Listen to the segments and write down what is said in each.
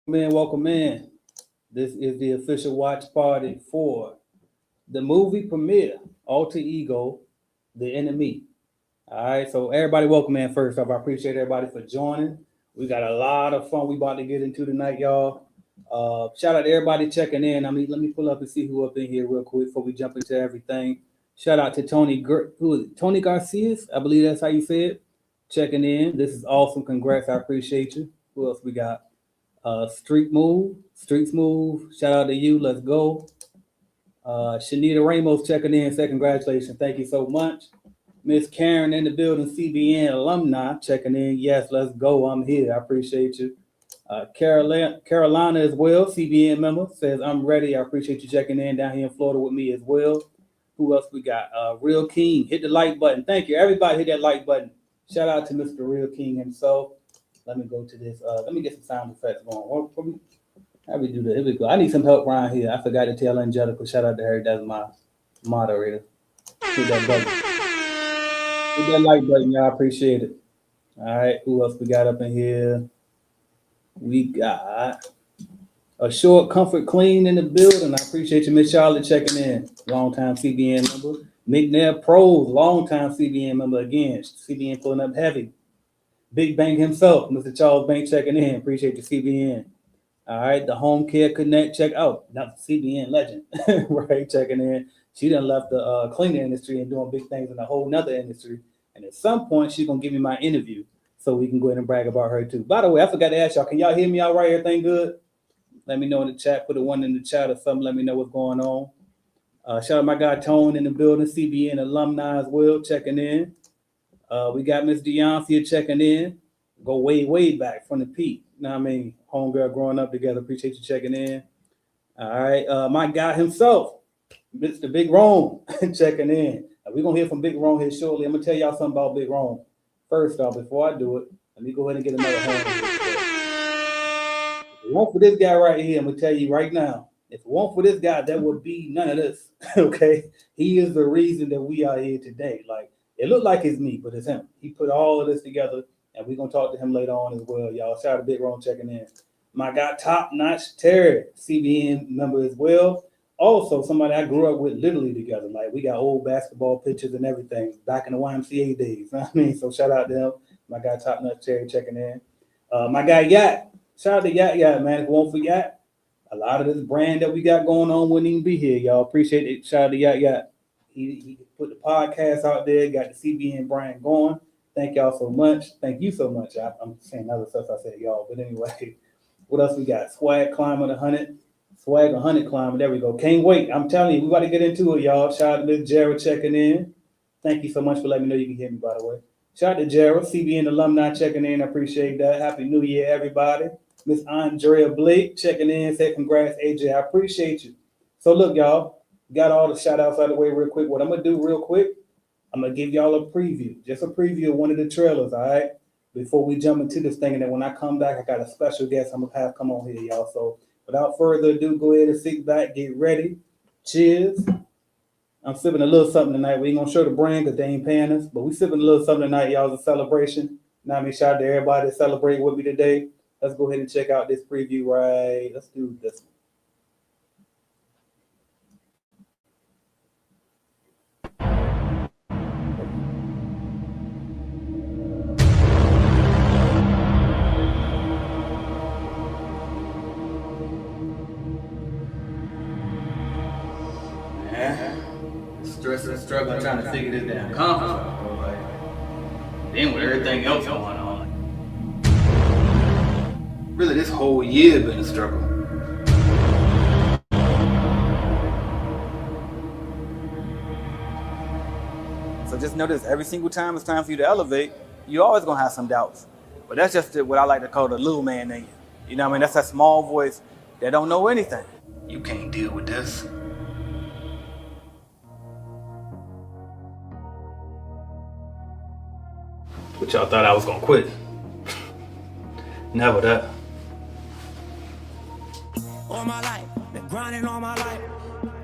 Welcome in. This is the official watch party for the movie premiere, Alter Ego, The Enemy. All right, so everybody welcome in first off. I appreciate everybody for joining. We got a lot of fun we about to get into tonight, y'all. Shout out to everybody checking in. Let me pull up and see who up in here real quick before we jump into everything. Shout out to who is it? Tony Garcias, I believe that's how you say it. Checking in. This is awesome. Congrats. I appreciate you. Who else we got? Street Move. Shout out to you. Let's go. Shanita Ramos checking in. Say congratulations. Thank you so much. Miss Karen in the building, CBN alumni checking in. Yes, let's go. I'm here. I appreciate you. Carolina as well, CBN member, says I'm ready. I appreciate you checking in down here in Florida with me as well. Who else we got? Real King. Hit the like button. Thank you. Everybody hit that like button. Shout out to Mr. Real King himself. Let me go to this. Let me get some sound effects going. How we do that? Here we go. I need some help around here. I forgot to tell Angelica. Shout out to her. That's my moderator. Hit that button. Hit that like button, y'all. I appreciate it. All right. Who else we got up in here? We got a short comfort clean in the building. I appreciate you, Miss Charlotte, checking in. Long time CBN member. McNair Pros, long time CBN member again. CBN pulling up heavy. Big Bang himself, Mr. Charles Bank checking in. Appreciate the CBN. All right, the Home Care Connect check out. Not the CBN legend, right? Checking in. She done left the cleaning industry and doing big things in a whole nother industry. And at some point, she's gonna give me my interview so we can go ahead and brag about her too. By the way, I forgot to ask y'all. Can y'all hear me all right? Everything good? Let me know in the chat. Put a one in the chat or something. Let me know what's going on. Shout out my guy Tone in the building. CBN alumni as well checking in. We got Miss Deoncia checking in. Go way back from the peak. You know what I mean? Homegirl growing up together. Appreciate you checking in. All right. My guy himself, Mr. Big Rome, checking in. We're going to hear from Big Rome here shortly. I'm going to tell y'all something about Big Rome. First off, before I do it, let me go ahead and get another home. If it weren't for this guy right here, I'm going to tell you right now, if it weren't for this guy, there would be none of this. Okay? He is the reason that we are here today. Like, it looked like it's me, but it's him. He put all of this together, and we're going to talk to him later on as well, y'all. Shout out to Big Ron checking in. My guy, Top Notch Terry, CBN member as well. Also, somebody I grew up with literally together. Like, we got old basketball pictures and everything back in the YMCA days. You know what I mean? So, shout out to him. My guy, Top Notch Terry, checking in. My guy, Yat. Shout out to Yat, man. If it weren't for Yat, a lot of this brand that we got going on wouldn't even be here, y'all. Appreciate it. Shout out to Yat. He put the podcast out there, got the CBN brand going. Thank y'all so much. Thank you so much. I'm saying other stuff I said y'all, but anyway, what else we got? Swag climbing 100. Swag 100 climbing. There we go. Can't wait. I'm telling you, we about to get into it, y'all. Shout out to Miss Jared checking in. Thank you so much for letting me know you can hear me, by the way. Shout out to Jared, CBN alumni checking in. I appreciate that. Happy New Year, everybody. Miss Andrea Blake checking in. Said congrats, AJ. I appreciate you. So look, y'all. Got all the shout outs out of the way real quick. What I'm going to do real quick, I'm going to give y'all a preview, just a preview of one of the trailers, all right? Before we jump into this thing. And then when I come back, I got a special guest I'm going to have come on here, y'all. So without further ado, go ahead and sit back, get ready. Cheers. I'm sipping a little something tonight. We ain't going to show the brand because they ain't paying us, but we sipping a little something tonight, y'all. It's a celebration. Now, I mean, shout out to everybody that celebrate with me today. Let's go ahead and check out this preview, right? Let's do this one. Struggling trying to figure this damn conference out, bro. Like, then with everything else going on, really this whole year been a struggle. So just notice every single time it's time for you to elevate, you're always gonna have some doubts. But that's just what I like to call the little man in you. You know what I mean? That's that small voice that don't know anything. You can't deal with this. But y'all thought I was gonna quit. Never that. All my life, been grinding all my life.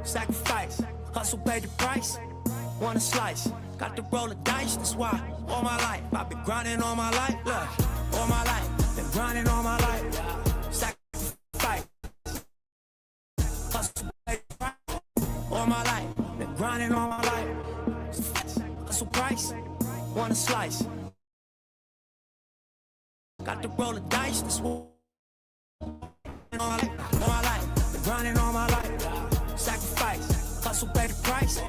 Sacrifice, hustle paid the price. Want a slice, got to roll the dice. That's why all my life, I've been grinding all my life. Look, all my life, been grinding all my life. Sacrifice. hustle price, want a slice. Got to roll the dice, this war. All my life, been grinding all my life. Sacrifice, hustle pay the price,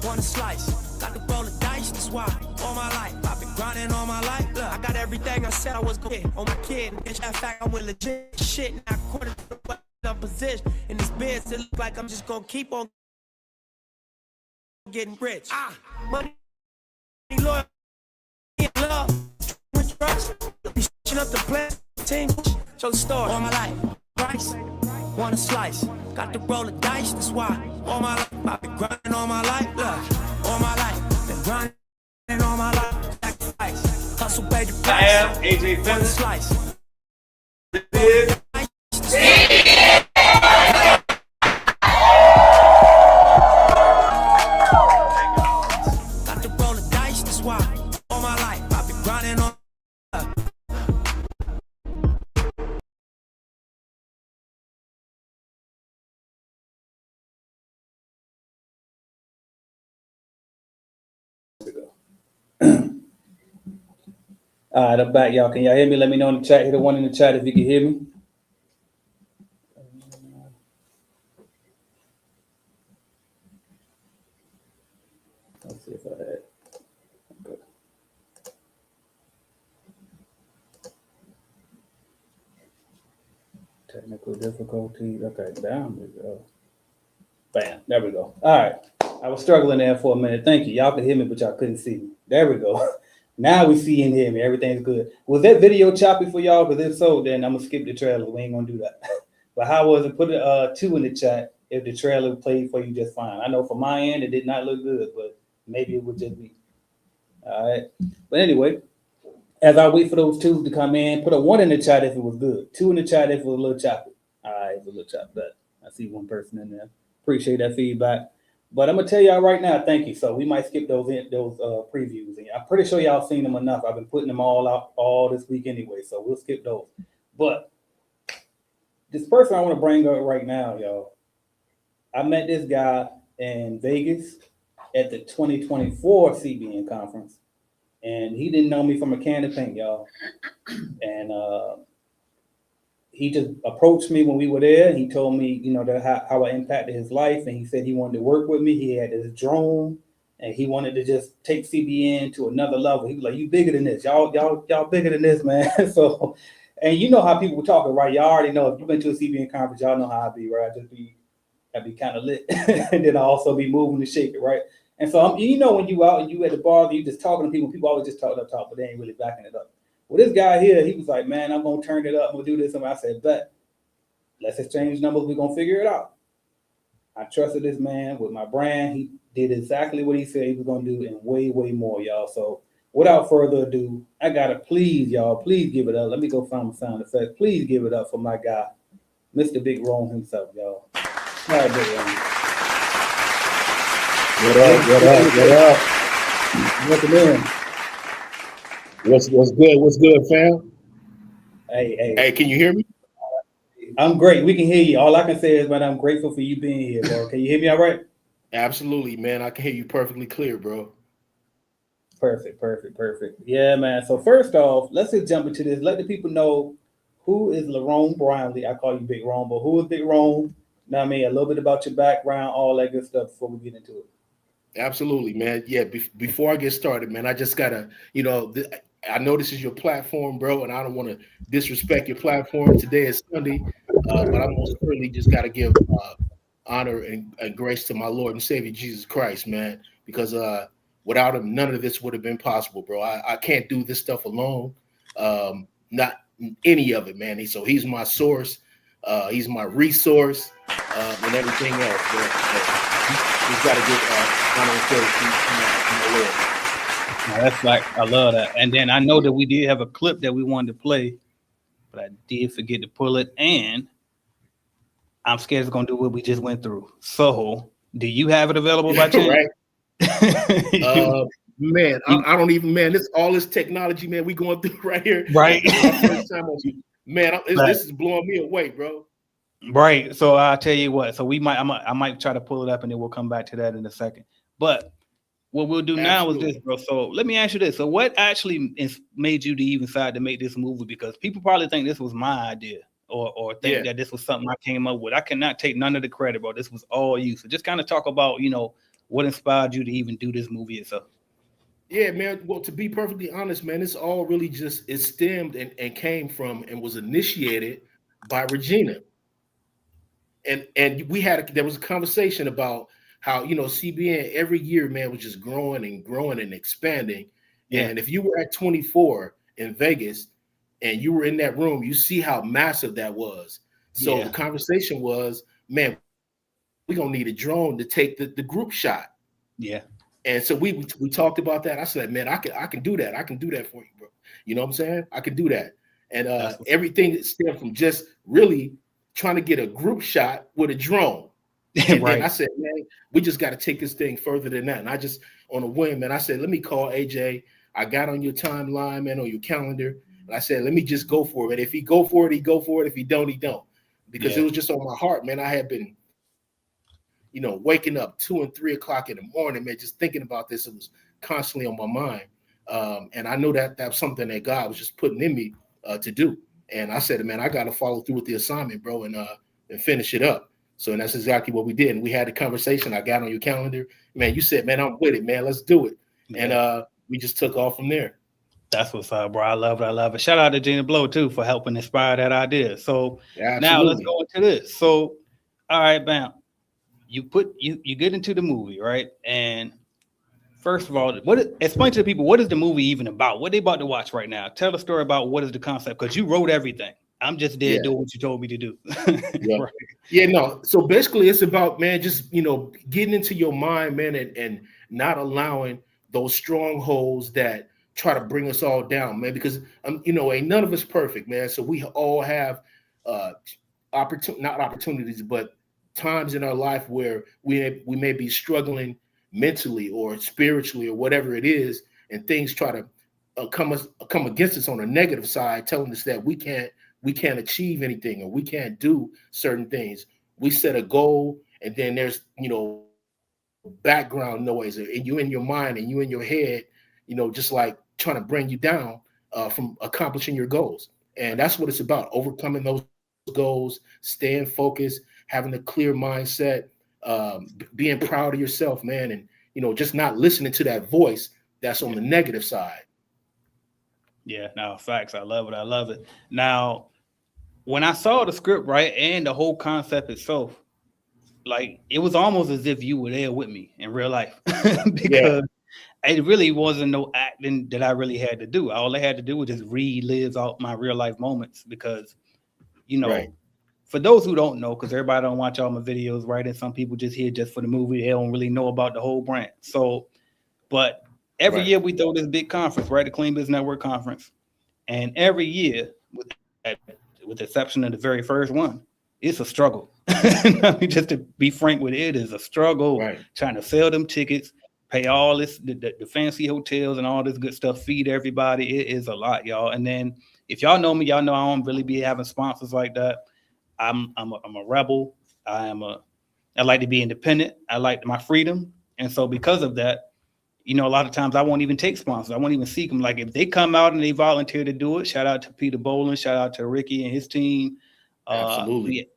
want a slice. Got to roll the dice, that's why. All my life, I've been grinding all my life. Look, I got everything I said I was gonna get on my kid. Bitch, that fact I went legit shit. Now quarter to the position in this biz, it look like I'm just gonna keep on getting rich. Money, loyalty, love, trust. Reaching up the plan, team, show the story. All my life, price, want a slice. Got to roll the dice, that's why. All my life, I've been grinding all my life. Look, all my life, been grinding all my life. Sacrifice, hustle, pay the price. I am AJ Want a Simmons. slice. This is Got to roll the dice, that's why. All my life, I've been grinding on. All right, I'm back, y'all. Can y'all hear me? Let me know in the chat. Hit the one in the chat if you can hear me. Let's see if I had. Okay. Technical difficulties. Okay, down we go. Bam, there we go. All right. I was struggling there for a minute. Thank you. Y'all could hear me, but y'all couldn't see me. There we go. Now we see and hear me. Everything's good. Was that video choppy for y'all? Because if so, then I'm gonna skip the trailer. We ain't gonna do that. But how was it? Put a 2 in the chat if the trailer played for you just fine. I know for my end it did not look good, but maybe it would just be. All right. But anyway, as I wait for those 2s to come in, put a 1 in the chat if it was good. 2 in the chat if it was a little choppy. All right, it's a little choppy. But I see one person in there. Appreciate that feedback. But I'm gonna tell y'all right now, thank you. So we might skip those previews. And I'm pretty sure y'all seen them enough. I've been putting them all out all this week anyway, so we'll skip those. But this person I want to bring up right now, y'all. I met this guy in Vegas at the 2024 CBN conference, and he didn't know me from a can of paint, y'all. And he just approached me when we were there. He told me, you know, how I impacted his life, and he said he wanted to work with me. He had his drone, and he wanted to just take CBN to another level. He was like, "You bigger than this, y'all bigger than this, man." So, and you know how people were talking, right? Y'all already know if you've been to a CBN conference, y'all know how I be, right? I'd be kind of lit, and then I also be moving and shaking, right? And so, you know, when you out and you at the bar, you just talking to people always just talk, but they ain't really backing it up. Well, this guy here, he was like, "Man, I'm gonna turn it up. I'm gonna do this." And I said, "Bet, let's exchange numbers. We're gonna figure it out." I trusted this man with my brand. He did exactly what he said he was gonna do, and way, way more, y'all. So, without further ado, I gotta please, y'all, please give it up. Let me go find my sound effect. Please give it up for my guy, Mr. Big Rome himself, y'all. All right, Big Rome. What up? Welcome in. What's good? What's good, fam? Hey, can you hear me? I'm great. We can hear you. All I can say is, man, I'm grateful for you being here, bro. Can you hear me all right? Absolutely, man. I can hear you perfectly clear, bro. Perfect. Yeah, man. So first off, let's just jump into this. Let the people know who is Lerone Brownlee. I call you Big Rome, but who is Big Rome? Know what I mean? A little bit about your background, all that good stuff before we get into it. Absolutely, man. Yeah, before I get started, man, I just gotta, you know, I know this is your platform, bro, and I don't want to disrespect your platform. Today is Sunday, but I most certainly just gotta give honor and grace to my Lord and Savior Jesus Christ, man, because without him, none of this would have been possible, bro. I can't do this stuff alone, not any of it, man. So he's my source, he's my resource, and everything else. We've got to give honor and praise to the Lord. Now, that's like, I love that. And then I know that we did have a clip that we wanted to play, but I did forget to pull it, and I'm scared it's gonna do what we just went through. So, do you have it available by chance? Right. Man, I don't even, man, all this technology, man, we going through right here. Right. First time man, this is blowing me away, bro. Right. So I'll tell you what. So I might try to pull it up, and then we'll come back to that in a second. But what we'll do now is this, bro. So let me ask you this. So what actually made you to even decide to make this movie? Because people probably think this was my idea or think that this was something I came up with. I cannot take none of the credit, bro. This was all you. So just kind of talk about, what inspired you to even do this movie itself. Yeah, man. Well, to be perfectly honest, man, it's all really just it stemmed and came from and was initiated by Regina. And there was a conversation about how CBN every year, man, was just growing and expanding. Yeah. And if you were at 24 in Vegas and you were in that room, you see how massive that was. So the conversation was, man, we're gonna need a drone to take the group shot. Yeah. And so we talked about that. I said, man, I can do that. I can do that for you, bro. You know what I'm saying? I can do that. And everything that stemmed from just really trying to get a group shot with a drone. And right. then I said, man, we just got to take this thing further than that. And I just, on a whim, man, I said, let me call AJ. I got on your timeline, man, on your calendar. And I said, let me just go for it. If he go for it, he go for it. If he don't, he don't. Because it was just on my heart, man. I had been, waking up 2 and 3 o'clock in the morning, man, just thinking about this. It was constantly on my mind. And I know that that's something that God was just putting in me to do. And I said, man, I got to follow through with the assignment, bro, and finish it up. So and that's exactly what we did. And we had a conversation. I got on your calendar. Man, you said, man, I'm with it, man. Let's do it. Yeah. And we just took off from there. That's what's up, bro. I love it. I love it. Shout out to Gina Blow, too, for helping inspire that idea. So now let's go into this. So, all right, bam. You get into the movie, right? And first of all, explain to the people, what is the movie even about? What they about to watch right now? Tell the story about what is the concept, because you wrote everything. I'm just there doing what you told me to do. Right. Yeah, no. So basically it's about, man, just, getting into your mind, man, and not allowing those strongholds that try to bring us all down, man, because, ain't none of us perfect, man. So we all have not opportunities, but times in our life where we may be struggling mentally or spiritually or whatever it is, and things try to come against us on a negative side, telling us that we can't achieve anything or we can't do certain things. We set a goal, and then there's background noise, and you in your mind and you in your head, just like trying to bring you down from accomplishing your goals. And that's what it's about: overcoming those goals, staying focused, having a clear mindset, being proud of yourself, man, and just not listening to that voice that's on the negative side. Yeah, no, facts. I love it. I love it. Now, when I saw the script, right, and the whole concept itself, like, it was almost as if you were there with me in real life, because it really wasn't no acting that I really had to do. All I had to do was just relive out my real life moments, because, for those who don't know, because everybody don't watch all my videos, right, and some people just here just for the movie, they don't really know about the whole brand. So, but every year we throw this big conference, right, the Clean Business Network conference, and every year, with the exception of the very first one, it's a struggle. Just to be frank with it is a struggle, trying to sell them tickets, pay all this, the fancy hotels and all this good stuff, feed everybody. It is a lot, y'all. And then if y'all know me, y'all know I don't really be having sponsors like that. I'm a rebel. I like to be independent. I like my freedom. And so because of that, a lot of times I won't even take sponsors. I won't even seek them. Like, if they come out and they volunteer to do it, shout out to Peter Boland, shout out to Ricky and his team. Absolutely.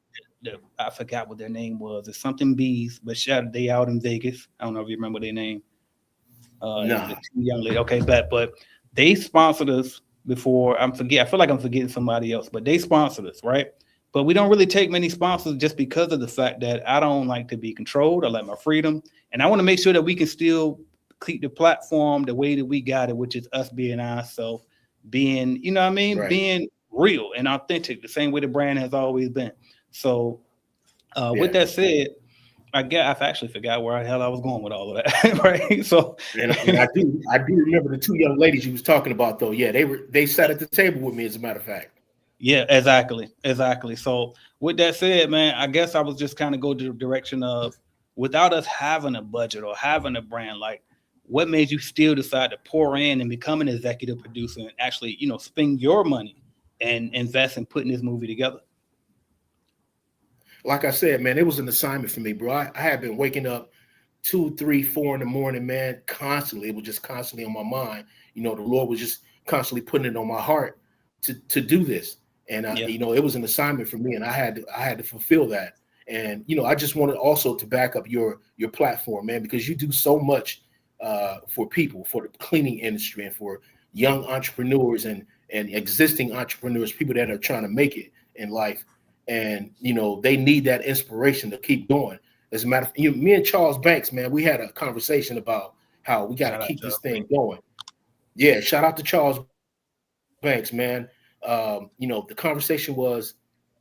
I forgot what their name was. It's something Bees, but shout out, they out in Vegas. I don't know if you remember their name. The two young lady. Okay, but they sponsored us before. I feel like I'm forgetting somebody else, but they sponsored us, right? But we don't really take many sponsors just because of the fact that I don't like to be controlled. I like my freedom, and I want to make sure that we can still keep the platform the way that we got it, which is us being ourselves, being, being real and authentic, the same way the brand has always been. So with that said, I actually forgot where the hell I was going with all of that. Right. So and I do remember the two young ladies you was talking about, though. Yeah, they sat at the table with me, as a matter of fact. Yeah, exactly. So with that said, man, I guess I was just kind of go to the direction of, without us having a budget or having a brand, like, what made you still decide to pour in and become an executive producer and actually, spend your money and invest in putting this movie together? Like I said, man, it was an assignment for me, bro. I had been waking up 2, 3, 4 in the morning, man, constantly. It was just constantly on my mind. You know, the Lord was just constantly putting it on my heart to do this. And you know, it was an assignment for me, and I had to fulfill that. And you know, I just wanted also to back up your platform, man, because you do so much for people, for the cleaning industry, and for young entrepreneurs and existing entrepreneurs, people that are trying to make it in life. And you know, they need that inspiration to keep going. As a matter of fact, me and Charles Banks, man, we had a conversation about how we got to keep this thing going. Yeah, shout out to Charles Banks, man. You know, the conversation was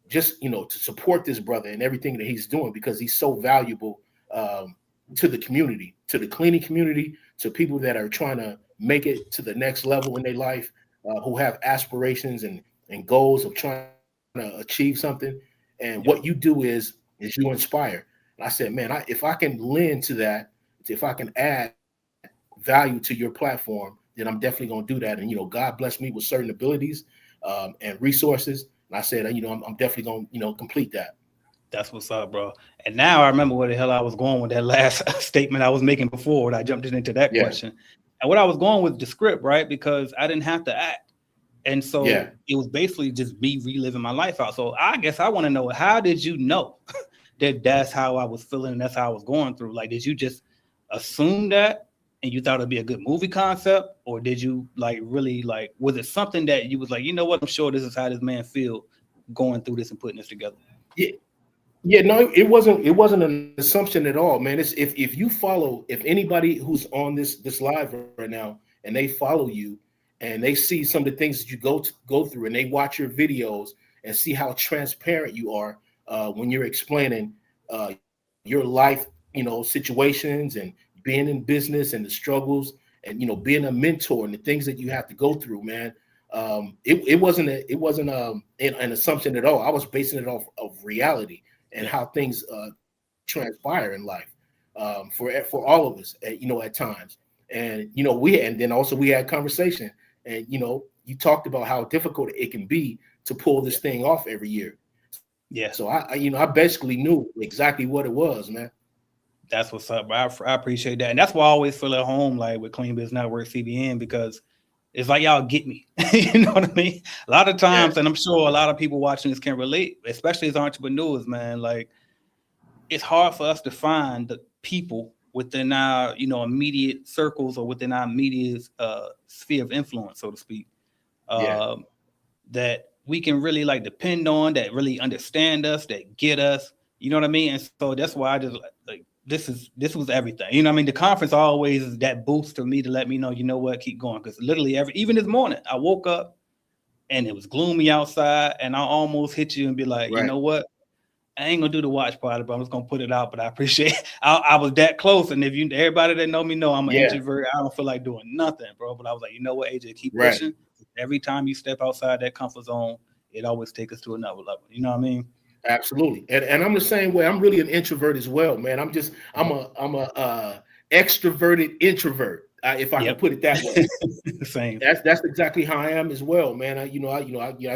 just, you know, to support this brother and everything that he's doing, because he's so valuable to the community, to the cleaning community, to people that are trying to make it to the next level in their life, who have aspirations and goals of trying to achieve something. And what you do is you inspire. And I said, man, if I can lend to that, if I can add value to your platform, then I'm definitely going to do that. And, you know, God blessed me with certain abilities and resources. And I said, you know, I'm definitely going to, you know, complete that. That's what's up, bro. And now I remember where the hell I was going with that last statement I was making before when I jumped into that question. And what I was going with the script, right? Because I didn't have to act. And so it was basically just me reliving my life out. So I guess I want to know, how did you know that that's how I was feeling and that's how I was going through? Like, did you just assume that and you thought it'd be a good movie concept? Or did you like really like, was it something that you was like, you know what, I'm sure this is how this man feel going through this and putting this together? Yeah, no, it wasn't an assumption at all, man. It's if you follow, if anybody who's on this live right now and they follow you and they see some of the things that you go through and they watch your videos and see how transparent you are when you're explaining your life, you know, situations and being in business and the struggles and, you know, being a mentor and the things that you have to go through, man. It wasn't an assumption at all. I was basing it off of reality and how things transpire in life for all of us, you know, at times. And, you know, we had conversation, and, you know, you talked about how difficult it can be to pull this thing off every year. Yeah. So I basically knew exactly what it was, man. That's what's up, bro. I appreciate that. And that's why I always feel at home, like with Clean Biz Network, CBN, because it's like, y'all get me. You know what I mean? A lot of times, and I'm sure a lot of people watching this can relate, especially as entrepreneurs, man. Like, it's hard for us to find the people within our, you know, immediate circles or within our immediate sphere of influence, so to speak, that we can really like depend on, that really understand us, that get us. You know what I mean? And so that's why I just like, this was everything. You know what I mean? The conference always is that boost to me to let me know, you know what, keep going. Because literally even this morning, I woke up and it was gloomy outside and I almost hit you and be like, you know what? I ain't gonna do the watch party, but I'm just gonna put it out. But I appreciate it. I was that close. And if everybody that know me know I'm an introvert, I don't feel like doing nothing, bro. But I was like, you know what, AJ, keep pushing. Every time you step outside that comfort zone, it always takes us to another level. You know what I mean? Absolutely. And I'm the same way. I'm really an introvert as well, man. I'm a extroverted introvert, if I can put it that way. Same. That's exactly how I am as well, man. I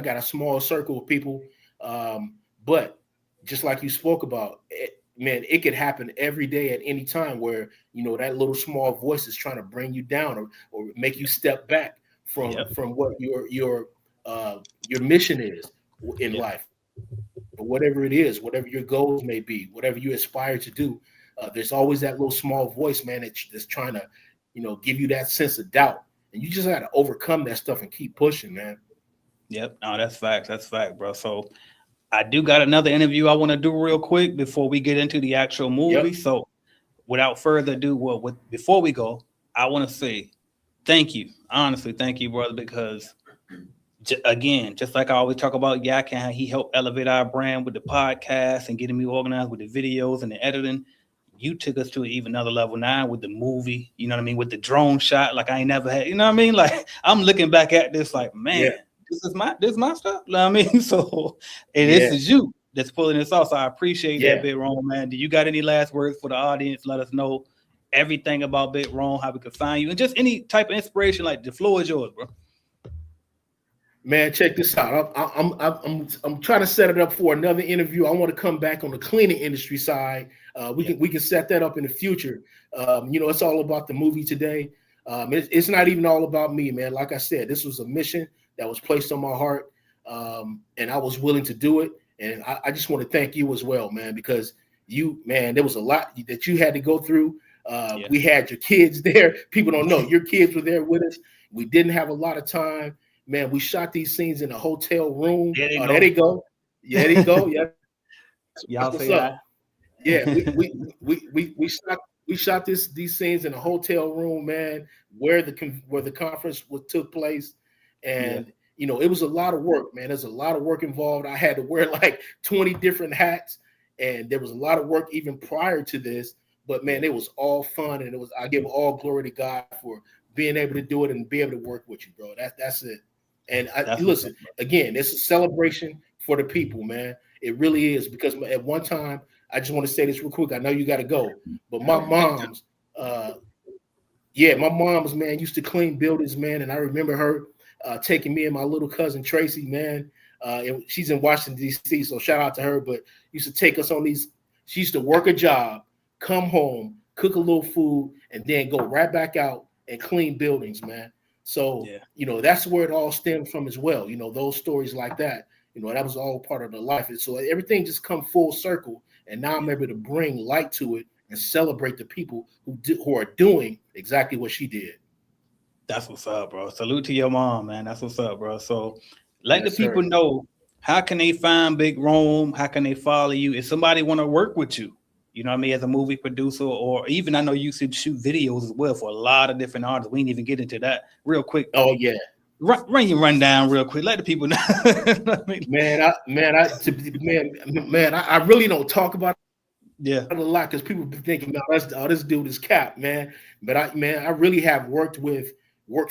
got a small circle of people, but just like you spoke about, man, it could happen every day at any time where, you know, that little small voice is trying to bring you down or make you step back from what your mission is in life. Or whatever it is, whatever your goals may be, whatever you aspire to do, there's always that little small voice, man, that's trying to, you know, give you that sense of doubt. And you just got to overcome that stuff and keep pushing, man. Yep. No, that's facts. That's fact, bro. So I do got another interview I want to do real quick before we get into the actual movie. So without further ado, before we go, I want to say thank you. Honestly, thank you, brother, because again, just like I always talk about Yak and how he helped elevate our brand with the podcast and getting me organized with the videos and the editing. You took us to even another level now with the movie, you know what I mean? With the drone shot, like I ain't never had, you know what I mean? Like I'm looking back at this like, man, this is my stuff. You know what I mean? So, and this is you that's pulling this off. So I appreciate that, Big Ron, man. Do you got any last words for the audience? Let us know everything about Big Ron, how we can find you, and just any type of inspiration. Like the floor is yours, bro. Man, check this out. I'm trying to set it up for another interview. I want to come back on the cleaning industry side. We can set that up in the future. It's all about the movie today. It's not even all about me, man. Like I said, this was a mission that was placed on my heart, and I was willing to do it. And I just want to thank you as well, man, because there was a lot that you had to go through. We had your kids there. People don't know your kids were there with us. We didn't have a lot of time, man. We shot these scenes in a hotel room. There they go. Yeah, there you go. Yeah, Y'all what's say up? that? Yeah, we shot these scenes in a hotel room, man, where the conference took place, and it was a lot of work, man. There's a lot of work involved. I had to wear like 20 different hats, and there was a lot of work even prior to this. But man, it was all fun, and I give all glory to God for being able to do it and be able to work with you, bro. That's it. And listen, again, it's a celebration for the people, man. It really is, because at one time, I just want to say this real quick. I know you got to go, but my mom's, man, used to clean buildings, man. And I remember her taking me and my little cousin Tracy, man. And she's in Washington, D.C., so shout out to her. But used to take us on these. She used to work a job, come home, cook a little food, and then go right back out and clean buildings, man. So, that's where it all stemmed from as well. Those stories like that, that was all part of the life. And so everything just come full circle. And now I'm able to bring light to it and celebrate the people who are doing exactly what she did. That's what's up, bro. Salute to your mom, man. That's what's up, bro. So let the people know, how can they find Big Rome? How can they follow you? If somebody want to work with you, what I mean, as a movie producer, or even I know you should shoot videos as well for a lot of different artists. We didn't even get into that real quick. Oh, yeah. Run down real quick. Let the people know. I really don't talk about it a lot, because people be thinking, no, this dude is cap, man. But I really have worked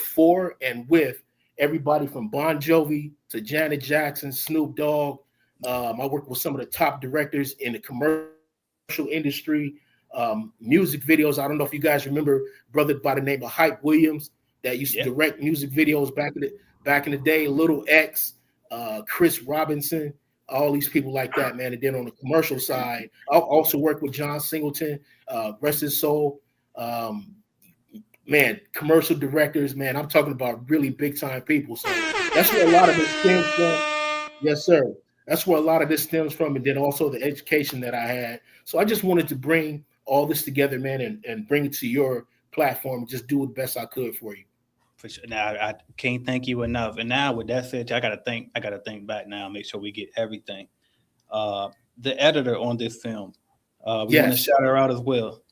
for and with everybody from Bon Jovi to Janet Jackson, Snoop Dogg. I worked with some of the top directors in the commercial industry, music videos. I don't know if you guys remember a brother by the name of Hype Williams that used to direct music videos back in the day. Little X, Chris Robinson, all these people like that, man. And then on the commercial side, I'll also work with John Singleton, rest his soul. Man, commercial directors, man. I'm talking about really big time people. So that's where a lot of this stems from. Yes, sir. That's where a lot of this stems from, and then also the education that I had. So I just wanted to bring all this together, man, and bring it to your platform and just do the best I could for you. For sure. Now I can't thank you enough. And now with that said, I gotta think back now, make sure we get everything. The editor on this film, we want to shout her out as well.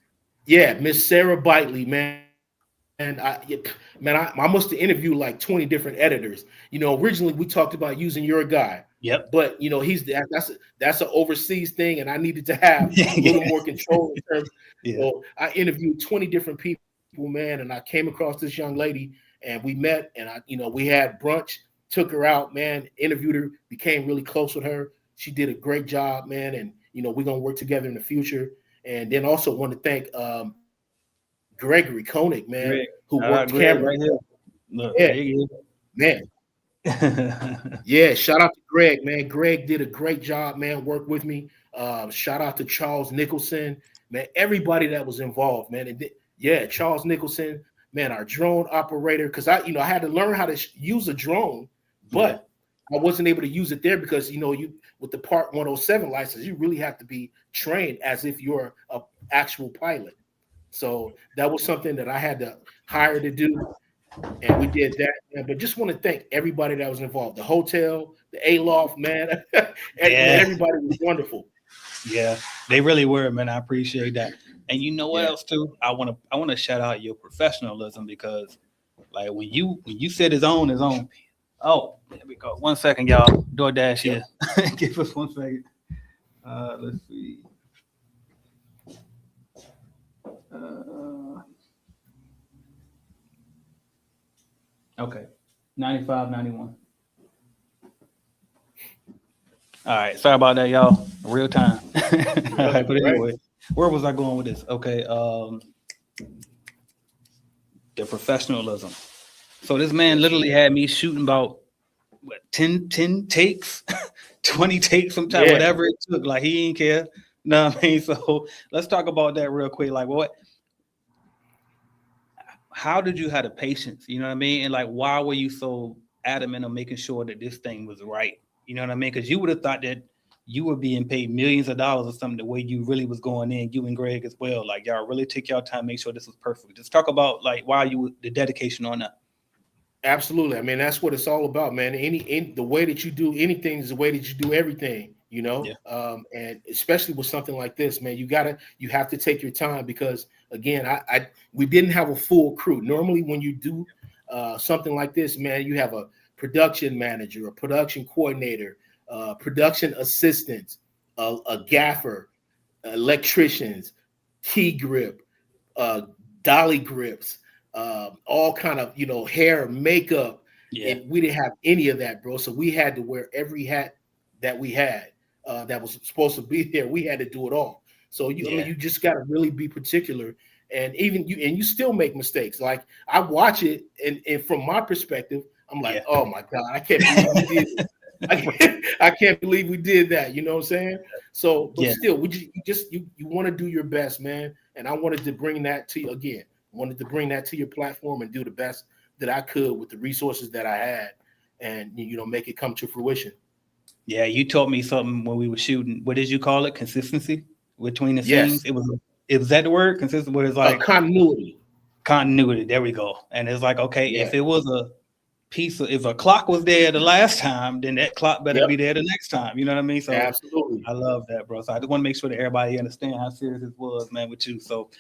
Yeah, Miss Sarah Bitely, man. And I must have interviewed like 20 different editors. Originally we talked about using your guy. Yep. But that's an overseas thing, and I needed to have a little more control in terms. So I interviewed 20 different people, man, and I came across this young lady, and we met, and we had brunch, took her out, man, interviewed her, became really close with her. She did a great job, man, and we're gonna work together in the future. And then also want to thank Gregory Koenig, man, who worked camera right here. Look, man. Yeah, shout out to Greg, man. Greg did a great job, man. Worked with me. Shout out to Charles Nicholson, man. Everybody that was involved, man. And Charles Nicholson, man, our drone operator, because I had to learn how to use a drone, but I wasn't able to use it there because you with the Part 107 license, you really have to be trained as if you're an actual pilot. So that was something that I had to hire to do. And we did that, man. But just want to thank everybody that was involved. The hotel, the A-Loft, man. Everybody was wonderful. Yeah, they really were, man. I appreciate that. And you know what else too? I want to shout out your professionalism, because like when you said it's on. Oh, there we go. 1 second, y'all. DoorDash here. Give us 1 second. Let's see. Okay, 95.91. All right, sorry about that, y'all. Real time. All right, but anyway, where was I going with this? Okay, the professionalism. So this man literally had me shooting about 10 takes, 20 takes, sometimes whatever it took. Like he didn't care. No, I mean, so let's talk about that real quick. Like how did you have the patience? You know what I mean? And like, why were you so adamant on making sure that this thing was right? You know what I mean? Because you would have thought that you were being paid millions of dollars or something the way you really was going in, you and Greg as well. Like, y'all really take your time, make sure this was perfect. Just talk about like why the dedication on that. Absolutely. I mean, that's what it's all about, man. The way that you do anything is the way that you do everything, you know. Yeah. And especially with something like this, man, you have to take your time because again, we didn't have a full crew. Normally, when you do something like this, man, you have a production manager, a production coordinator, production assistant, a gaffer, electricians, key grip, dolly grips. All kind of, hair, makeup. Yeah. And we didn't have any of that, bro. So we had to wear every hat that we had that was supposed to be there. We had to do it all. So I mean, you just got to really be particular. And even you still make mistakes. Like I watch it, and from my perspective, I'm like, oh my God, I can't believe we did it. I can't believe we did that. You know what I'm saying? So, but still, you want to do your best, man. And I wanted to bring that to you again. Wanted to bring that to your platform and do the best that I could with the resources that I had and, make it come to fruition. Yeah, you told me something when we were shooting. What did you call it? Consistency between the scenes? It was that the word? Consistent, where it's like continuity. Continuity. There we go. And it's like, okay, if it was a piece of, if a clock was there the last time, then that clock better be there the next time. You know what I mean? So absolutely. I love that, bro. So I just want to make sure that everybody understand how serious this was, man, with you. So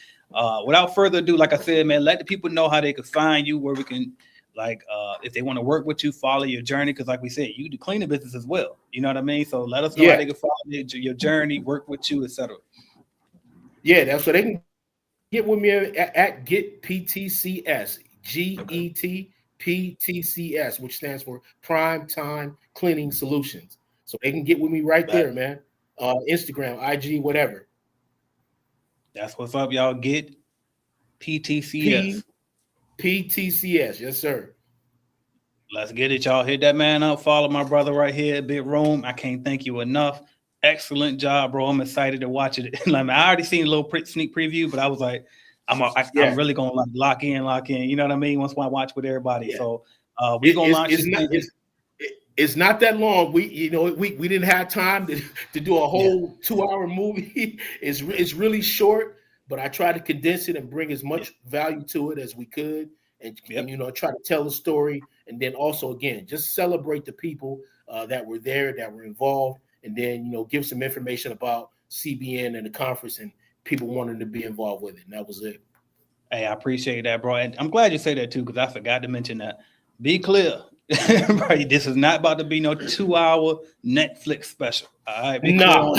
without further ado, like I said, man, let the people know how they can find you, where we can, like, if they want to work with you, follow your journey. Because like we said, you do cleaning business as well. You know what I mean? So let us know how they can follow your journey, work with you, etc. Yeah, that's what they can get with me at Get PTCS, GET PTCS, which stands for Prime Time Cleaning Solutions. So they can get with me right there, man. Instagram, IG, whatever. That's what's up, y'all. Get PTCS. PTCS, yes, sir. Let's get it, y'all. Hit that man up. Follow my brother right here at Big Room. I can't thank you enough. Excellent job, bro. I'm excited to watch it. Like, I already seen a little sneak preview, but I was like, I'm really gonna like lock in. You know what I mean? Once I watch with everybody. Yeah. So we're gonna launch it's not that long. We didn't have time to do a whole 2-hour movie. It's really short, but I try to condense it and bring as much value to it as we could, and try to tell the story, and then also again just celebrate the people that were there, that were involved, and then give some information about CBN and the conference and people wanting to be involved with it. And that was it. Hey, I appreciate that, bro. And I'm glad you say that too, because I forgot to mention that. Be clear. Right, this is not about to be no 2-hour Netflix special. All right, no.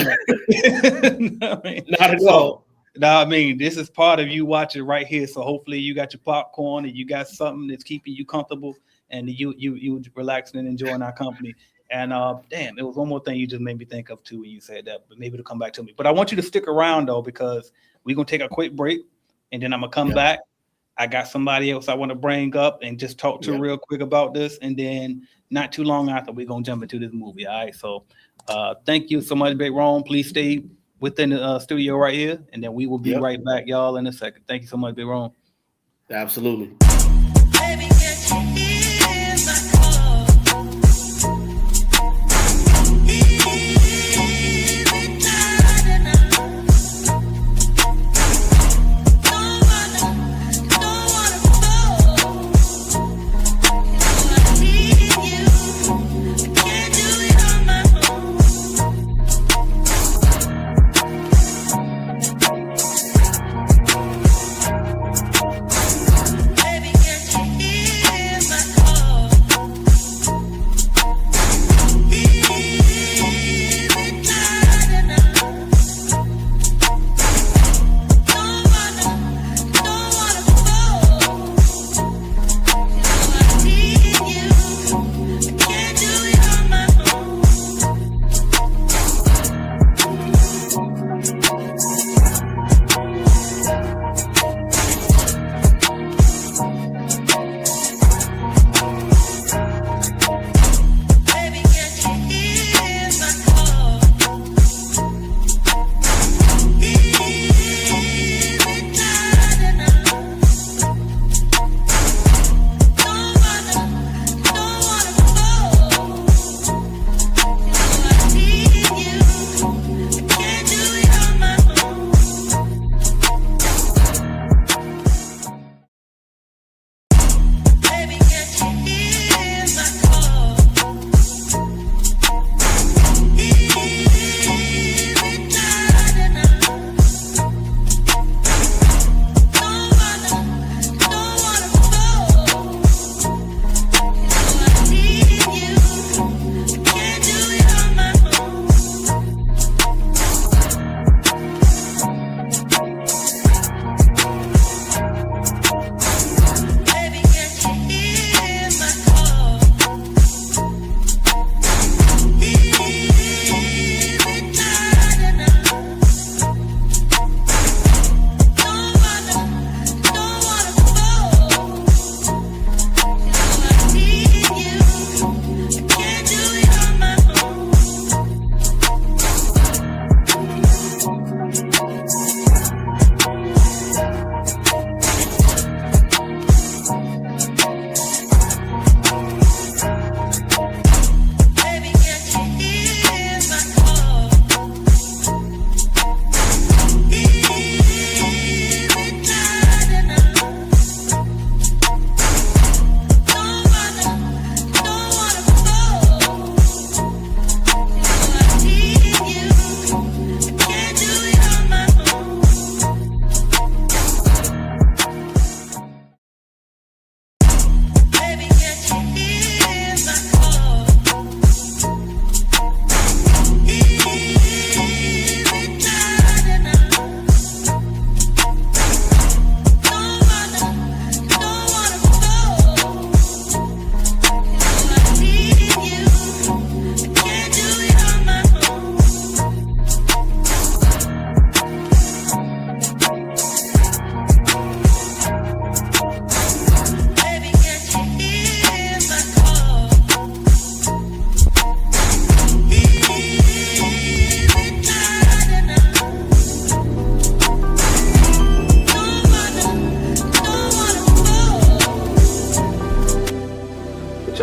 Not at all. No, I mean, this is part of you watching right here. So hopefully you got your popcorn and you got something that's keeping you comfortable and you relaxing and enjoying our company. And damn, it was one more thing you just made me think of too when you said that, but maybe it'll come back to me. But I want you to stick around though, because we're gonna take a quick break and then I'm gonna come back. I got somebody else I want to bring up and just talk to real quick about this. And then not too long after, we're going to jump into this movie. All right. So thank you so much, Big Ron. Please stay within the studio right here. And then we will be right back, y'all, in a second. Thank you so much, Big Ron. Absolutely. Baby,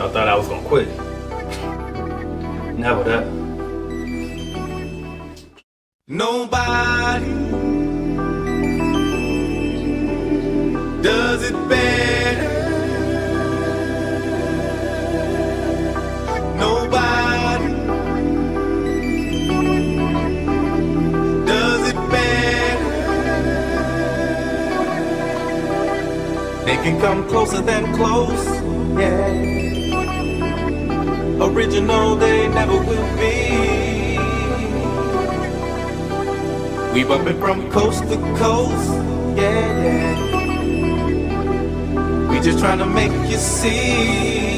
y'all thought I was gonna quit. Never that. Nobody does it better. Nobody does it better. They can come closer than close, yeah. Original they never will be. We bumpin' from coast to coast, yeah, yeah. We just tryna make you see.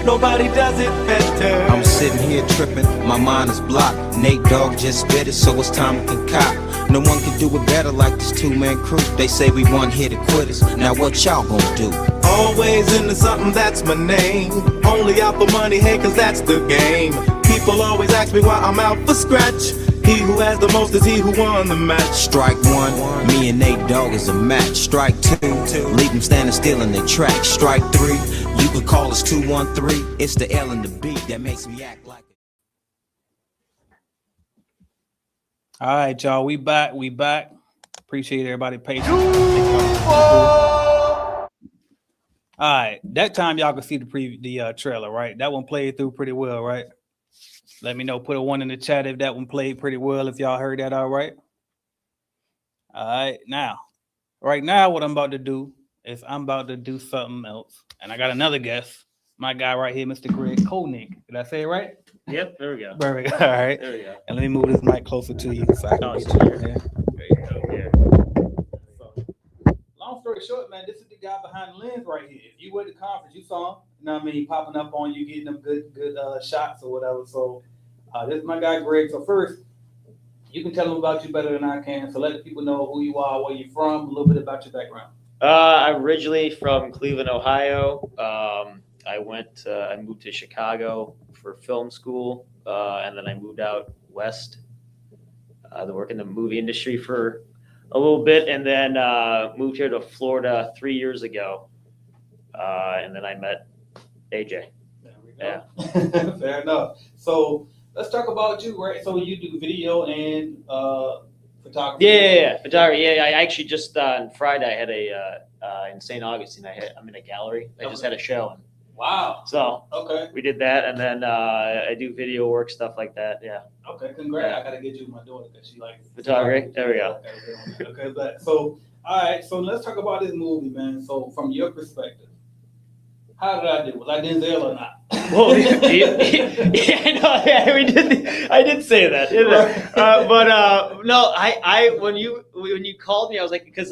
Nobody does it better. I'm sitting here tripping, my mind is blocked. Nate Dogg just spit it, so it's time to concoct. No one can do it better like this two-man crew. They say we one here to quitters. Now what y'all gonna do? Always into something, that's my name. Only out for money, hey, cause that's the game. People always ask me why I'm out for scratch. He who has the most is he who won the match. Strike one, me and Nate Dogg is a match. Strike two, leave them standing still in their track. Strike three, you could call us 213. It's the L and the B that makes me act like it. All right, y'all. We back. Appreciate everybody patience. All right, that time y'all can see the trailer, right? That one played through pretty well, right? Let me know. Put a 1 in the chat if that one played pretty well. If y'all heard that, all right. All right, right now, what I'm about to do is I'm about to do something else, and I got another guest. My guy right here, Mr. Greg Koenig. Did I say it right? Yep, there we go. Perfect. All right. There we go. And let me move this mic closer to you so I can Oh, get it's you here. there. There you go. Yeah. So, long story short, man, this is the guy behind the lens right here. If you were at the conference, you saw him. You know what I mean? Popping up on you, getting them good shots or whatever. So this is my guy, Greg. So first, you can tell them about you better than I can. So let the people know who you are, where you're from, a little bit about your background. I'm originally from Cleveland, Ohio. I moved to Chicago for film school, and then I moved out west to work in the movie industry for a little bit, and then moved here to Florida 3 years ago, and then I met AJ. There we go. Yeah. Fair enough. So let's talk about you, right? So you do video and photography. Yeah, photography. Yeah, I actually just on Friday I had in St. Augustine. I'm in a gallery. I just had a show. Wow. So okay. we did that, and then I do video work, stuff like that. Yeah. Okay, congrats. I gotta get you my daughter because she likes photography. There we go. Okay, but so all right, so let's talk about this movie, man. So from your perspective, how did I do? Was I Denzel or not? Well, yeah, we did. I did say that, but no, I when you called me, I was like, because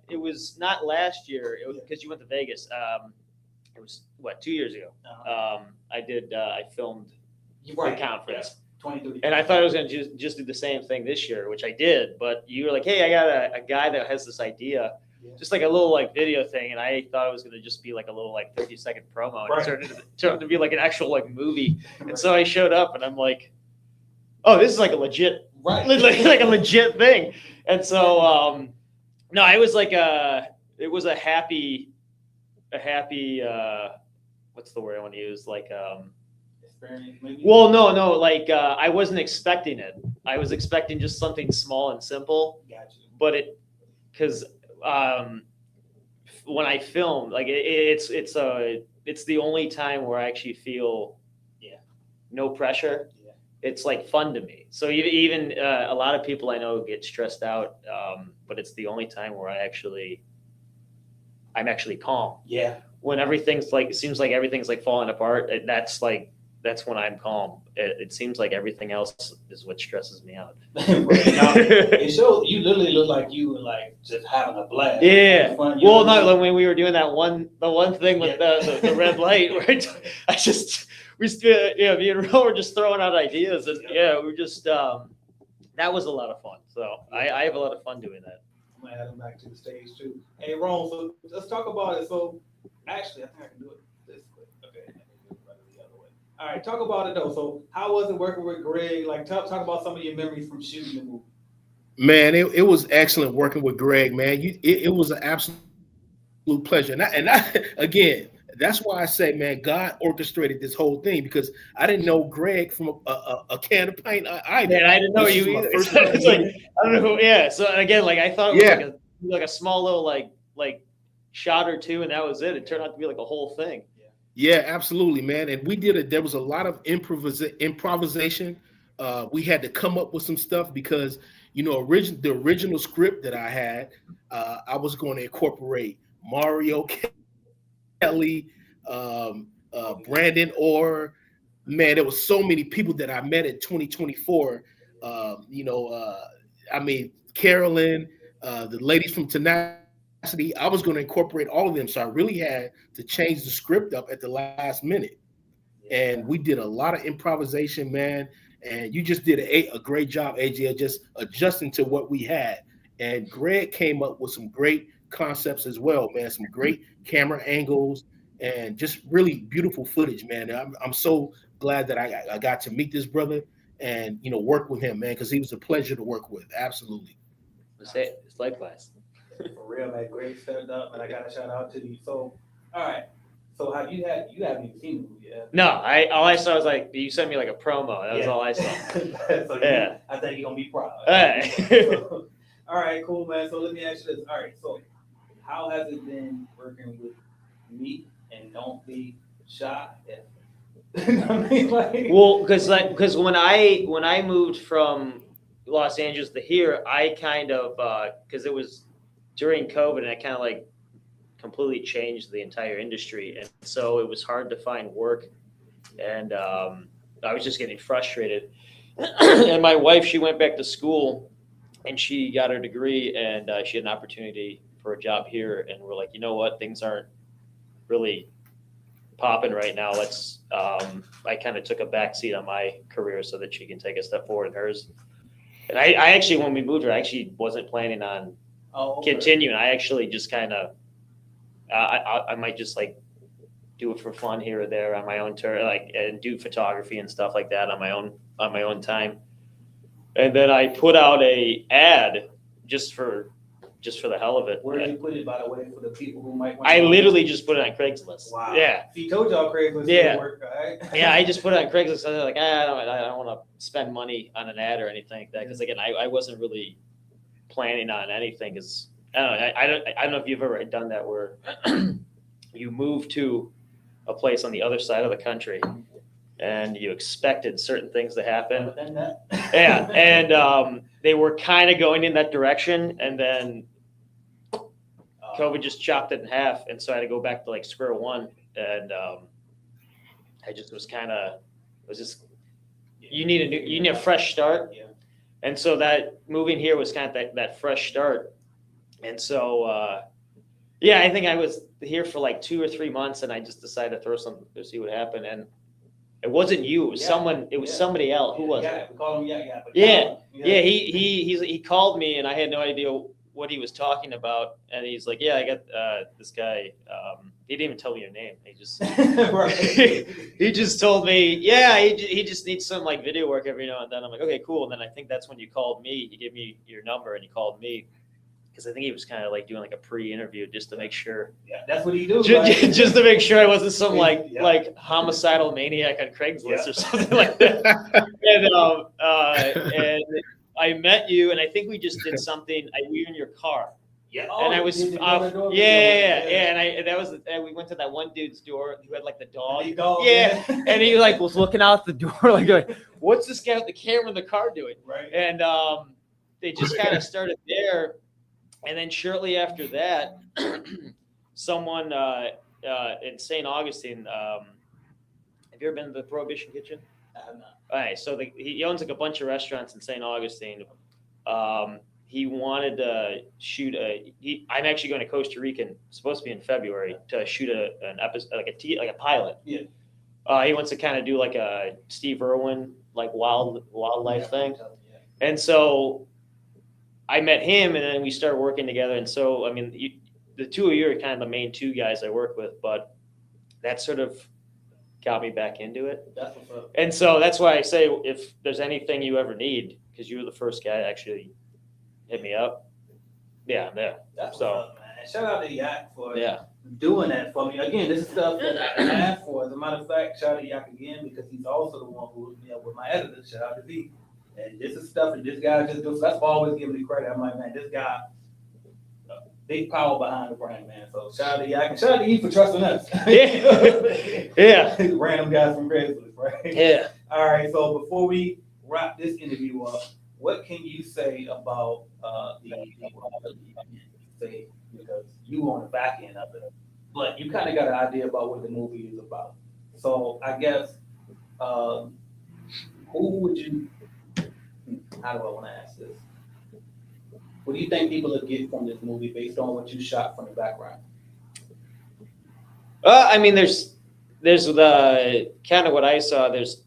it was not last year. It was because you went to Vegas. It was 2 years ago. I filmed the conference. 23. And I thought I was going to just do the same thing this year, which I did. But you were like, hey, I got a guy that has this idea, just like a little like video thing. And I thought it was going to just be like a little like 30-second promo. And it turned out to be like an actual like movie. And so I showed up and I'm like, oh, this is like a legit, like a legit thing. And so, no, it was like a happy, what's the word I want to use? Like, experience, maybe? Well, no, like I wasn't expecting it. I was expecting just something small and simple. Gotcha. But because when I film, like it's the only time where I actually feel, no pressure. Yeah. It's like fun to me. So even a lot of people I know get stressed out, but it's the only time where I'm actually calm. Yeah. When everything's like, it seems like everything's like falling apart. That's when I'm calm. It seems like everything else is what stresses me out. Now, it shows you literally look like you were like just having a blast. Yeah. Fun, Well, no, like when we were doing the one thing with the red light, where me and Ro were just throwing out ideas, and we were just that was a lot of fun. So I have a lot of fun doing that. I'm gonna add him back to the stage too. Hey, Ron, so let's talk about it. So actually, I think I can do it this quick. Okay. The other way. All right, talk about it though. So how was it working with Greg? Like talk about some of your memories from shooting the movie. Man, it was excellent working with Greg, man. It was an absolute pleasure. And I, again, that's why I say, man, God orchestrated this whole thing, because I didn't know Greg from a can of paint either. Man, I didn't know This you is my either. first So time it's like, meeting- I don't know who, yeah. So again, like I thought it was Yeah. like a small little like shot or two, and that was it. It turned out to be like a whole thing. Yeah, absolutely, man. And we did it. There was a lot of improvisation. We had to come up with some stuff because, you know, the original script that I had, I was going to incorporate Mario Kelly, Brandon Orr. Man, there was so many people that I met in 2024. I mean, Carolyn, the ladies from Tenacity. I was going to incorporate all of them, so I really had to change the script up at the last minute. And we did a lot of improvisation, man. And you just did a great job, AJ, of just adjusting to what we had. And Greg came up with some great concepts as well, man. Some great camera angles and just really beautiful footage, man. I'm so glad that I got to meet this brother and, you know, work with him, man, because he was a pleasure to work with. Absolutely. It's likewise. For real, man, great setup, and I got to shout out to you. So, all right. So, you haven't even seen the movie yet? No, all I saw was like you sent me like a promo. That was all I saw. So Yeah. I think you're gonna be proud. Hey. So, all right, cool, man. So let me ask you this. All right, so how has it been working with me and Don't Be Shy? I mean, like, Well, because when I moved from Los Angeles to here, I kind of because it was during COVID, and I kind of like completely changed the entire industry, and so it was hard to find work, and I was just getting frustrated. And my wife, she went back to school, and she got her degree, and she had an opportunity for a job here, and we're like, you know what, things aren't really popping right now. Let's I kind of took a backseat on my career so that she can take a step forward in hers. And I actually, when we moved here, I actually wasn't planning on continuing. I actually just kind of I might just like do it for fun here or there on my own turn, like, and do photography and stuff like that on my own time. And then I put out a ad just for the hell of it. Where did you put it, by the way, for the people who might want I literally just put it on Craigslist. Wow. Yeah. He told y'all Craigslist Yeah. work, right? Yeah, I just put it on Craigslist. I was like, I don't want to spend money on an ad or anything like that, because again, I wasn't really planning on anything. Because I don't know if you've ever done that where you move to a place on the other side of the country and you expected certain things to happen. Yeah, and they were kind of going in that direction, and then COVID just chopped it in half, and so I had to go back to like square one, and I just was kind of you need a fresh start, and so that moving here was kind of that fresh start, and so I think I was here for like 2 or 3 months, and I just decided to throw something to see what happened, and it wasn't you, it was someone, it was somebody else. Who was it? We call him He called me, and I had no idea what he was talking about, and he's like, I got this guy, he didn't even tell me your name, he just he just told me, he just needs some like video work every now and then. I'm like, okay, cool. And then I think that's when you called me. He gave me your number and he called me, because I think he was kind of like doing like a pre-interview just to make sure. Yeah, that's what he do. Just to make sure I wasn't some like homicidal maniac on Craigslist or something like that. And I met you, and I think we just did something. We were in your car. Yeah. And I was, and we went to that one dude's door who had like the dog. And he like was looking out the door like, what's this guy with the camera in the car doing? Right. And they just kind of started there, and then shortly after that, someone in St. Augustine. Have you ever been to the Prohibition Kitchen? I have not. All right, so he owns like a bunch of restaurants in St. Augustine. He wanted to shoot I'm actually going to Costa Rica, it's supposed to be in February, to shoot an episode, like a pilot. Yeah. He wants to kind of do like a Steve Irwin, like wildlife thing. Yeah. And so I met him, and then we started working together. And so, I mean, the two of you are kind of the main two guys I work with, but that sort of got me back into it. That's what's up. And so that's why I say, if there's anything you ever need, because you were the first guy to actually hit me up. Yeah, I'm there. That's So, what's up, man. Shout out to Yak for doing that for me. Again, this is stuff that I asked for. As a matter of fact, shout out to Yak again because he's also the one who hooked me up with my editor. Shout out to V. And this is stuff that this guy just does. That's why I always give him the credit. I'm like, man, this guy, big power behind the brand, man. So shout out to Yak and shout out to E for trusting us. Yeah. Random guys from Craigslist, right? Yeah. All right. So before we wrap this interview up, what can you say about say, because you on the back end of it, but you kind of got an idea about what the movie is about. So I guess, who would you? How do I want to ask this? What do you think people will get from this movie based on what you shot from the background? I mean, there's the kind of what I saw. There's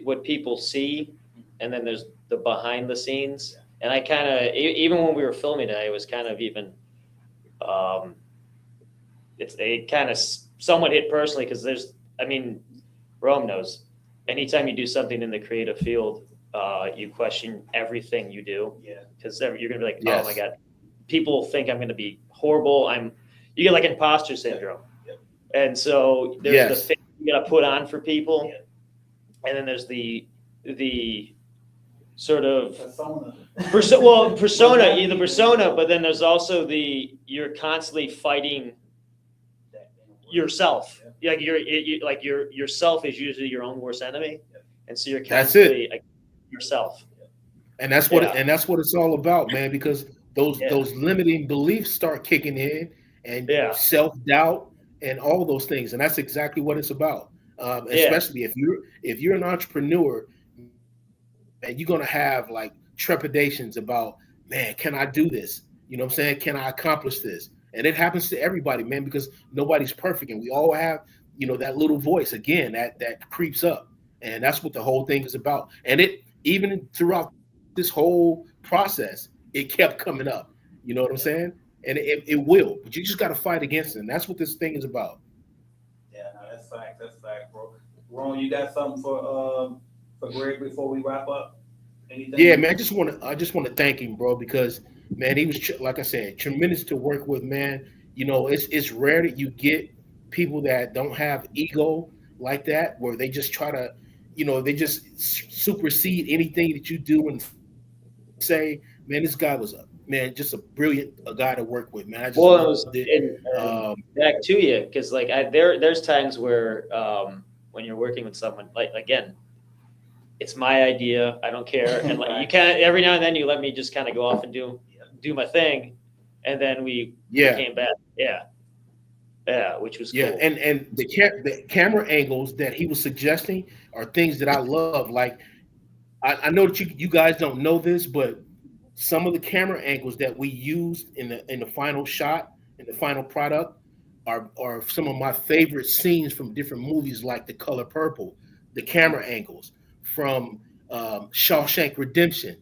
what people see, and then there's the behind the scenes. And I kind of, even when we were filming it, I was kind of even, it kind of somewhat hit personally because Rome knows, anytime you do something in the creative field, you question everything you do. Yeah. Because you're going to be like, oh my God, people think I'm going to be horrible. You get like imposter syndrome. Yep. And so there's the thing you got to put on for people. Yep. And then there's the sort of persona, but then there's also you're constantly fighting yourself. Like yourself is usually your own worst enemy, and so you're constantly yourself. And that's what it's all about, man. Because those limiting beliefs start kicking in, and self-doubt and all those things, and that's exactly what it's about. Especially if you're an entrepreneur. And you're going to have like trepidations about, man, can I do this? You know what I'm saying? Can I accomplish this? And it happens to everybody, man, because nobody's perfect. And we all have, that little voice, again, that creeps up. And that's what the whole thing is about. And it, even throughout this whole process, it kept coming up. You know what I'm saying? And it will. But you just got to fight against it. And that's what this thing is about. Yeah, no, that's fact. That's fact, bro. Ron, you got something for Greg before we wrap up? Anything? Yeah, man. I just want to thank him, bro, because man, he was like I said, tremendous to work with, man. It's rare that you get people that don't have ego like that, where they just try to, they just supersede anything that you do and say, man, this guy was just a brilliant guy to work with, man. I just back to you because like there's times where when you're working with someone, like again, it's my idea. I don't care. And like you kind of every now and then you let me just kind of go off and do my thing, and then we came back. Yeah, which was cool. And the camera angles that he was suggesting are things that I love. Like I know that you guys don't know this, but some of the camera angles that we used in the final shot, in the final product, are some of my favorite scenes from different movies, like The Color Purple, the camera angles from Shawshank Redemption.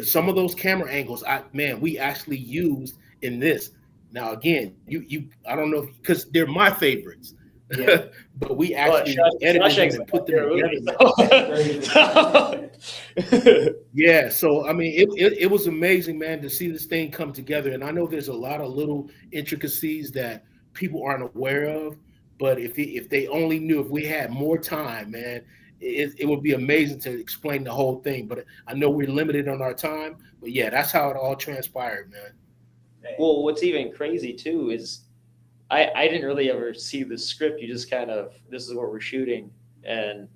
Some of those camera angles, we actually used in this. Now, again, you I don't know because they're my favorites, but we actually edited them and put them together. Yeah, so I mean, it was amazing, man, to see this thing come together. And I know there's a lot of little intricacies that people aren't aware of, but if they only knew, if we had more time, man, it would be amazing to explain the whole thing. But I know we're limited on our time. But yeah, that's how it all transpired, man. Well, what's even crazy too is I didn't really ever see the script. You just kind of, this is what we're shooting, and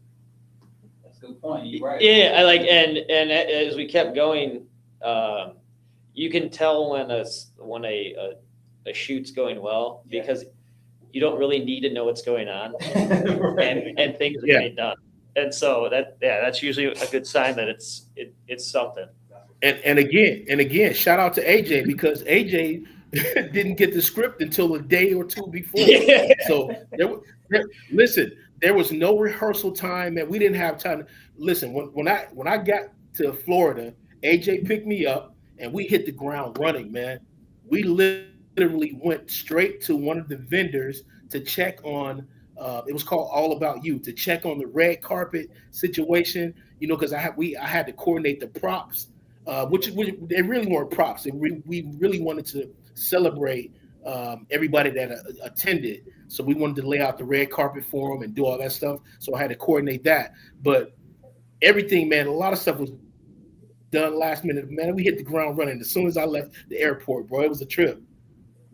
that's a good point. You're right. Yeah, I like and as we kept going, you can tell when a shoot's going well because you don't really need to know what's going on, and things are getting done. And so that's usually a good sign that it's something. And again, shout out to AJ, because AJ didn't get the script until a day or two before. Yeah. So there was no rehearsal time, and we didn't have time. Listen, when I got to Florida, AJ picked me up and we hit the ground running, man. We literally went straight to one of the vendors to check on. It was called All About You, to check on the red carpet situation. Because I had to coordinate the props. Which they really weren't props. We really wanted to celebrate everybody that attended. So we wanted to lay out the red carpet for them and do all that stuff. So I had to coordinate that. But everything, man, a lot of stuff was done last minute. Man, we hit the ground running as soon as I left the airport, bro. It was a trip.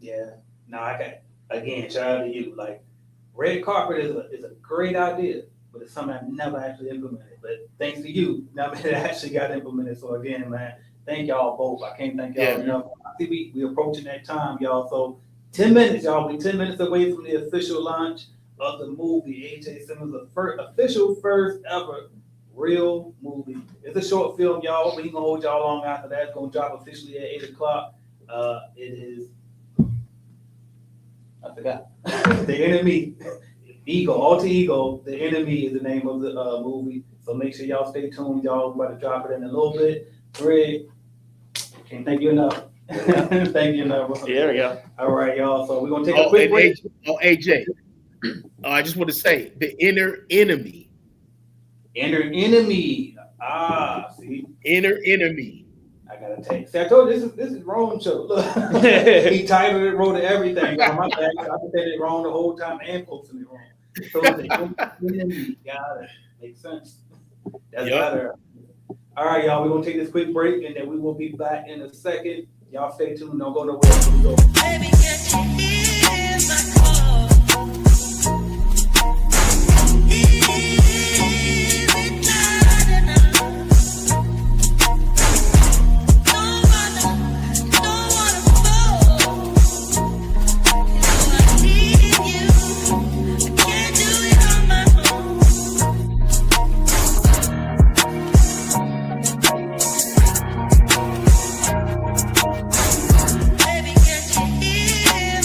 Yeah. No, I got, again, shout out to you. Like, red carpet is a great idea, but it's something I've never actually implemented. But thanks to you, now it actually got implemented. So again, man, thank y'all both. I can't thank y'all enough. I see we approaching that time, y'all. So 10 minutes, y'all. We 10 minutes away from the official launch of the movie. AJ Simmons, the official first ever real movie. It's a short film, y'all. We ain't gonna hold y'all long after that. It's gonna drop officially at 8 o'clock. It is, I forgot. The Enemy, Ego, Alter Ego, The Enemy is the name of the movie. So make sure y'all stay tuned. Y'all about to drop it in a little bit. Greg, can't thank you enough. Thank you enough. Yeah, there we go. All right, y'all. So we're gonna take a quick break. AJ, I just want to say the inner enemy. Inner enemy. See. Inner enemy. I gotta take. See, I told you this is wrong show. Look, he titled it, wrote it, everything. On my bad. I've been saying it wrong the whole time and posting it wrong. So the enemy. Got it. Makes sense. That's better. All right, y'all. We're gonna take this quick break, and then we will be back in a second. Y'all stay tuned. Don't go nowhere. Here we go. Baby, can't you hear my call? Baby, can't you hear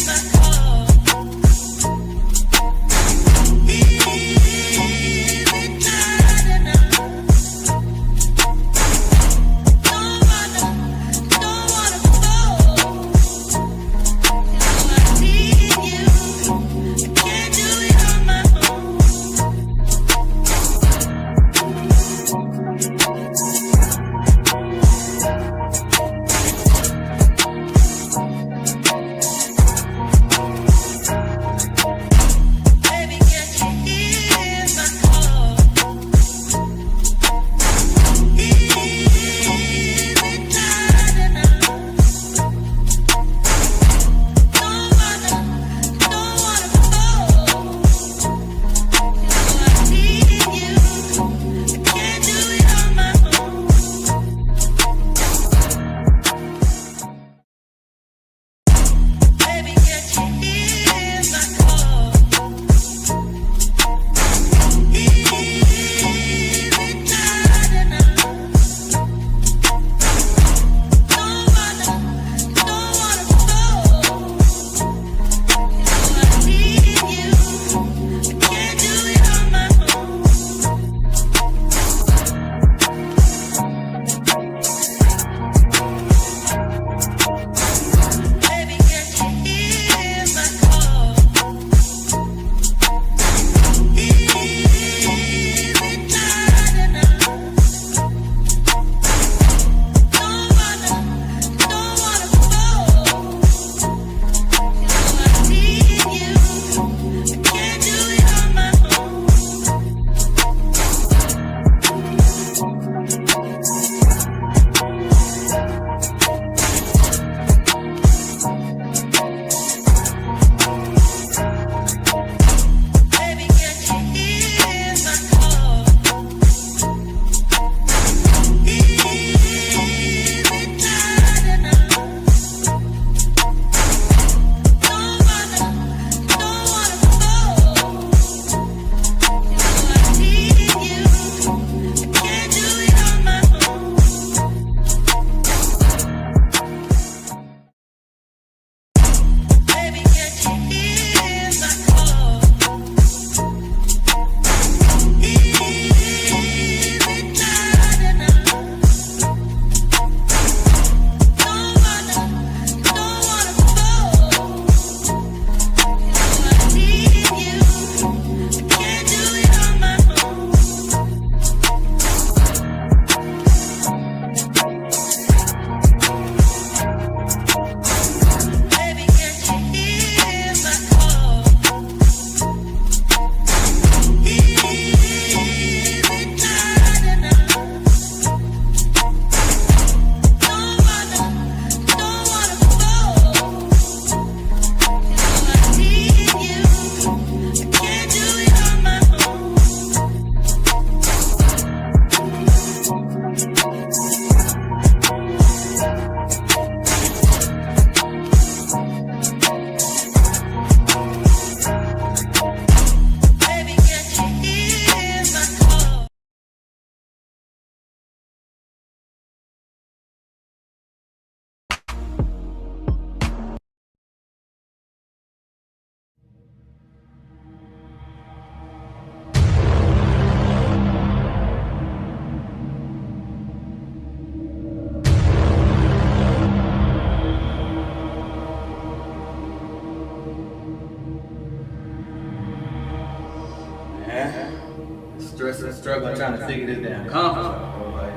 man. Stress and struggling trying to figure this damn conference out, bro. Like,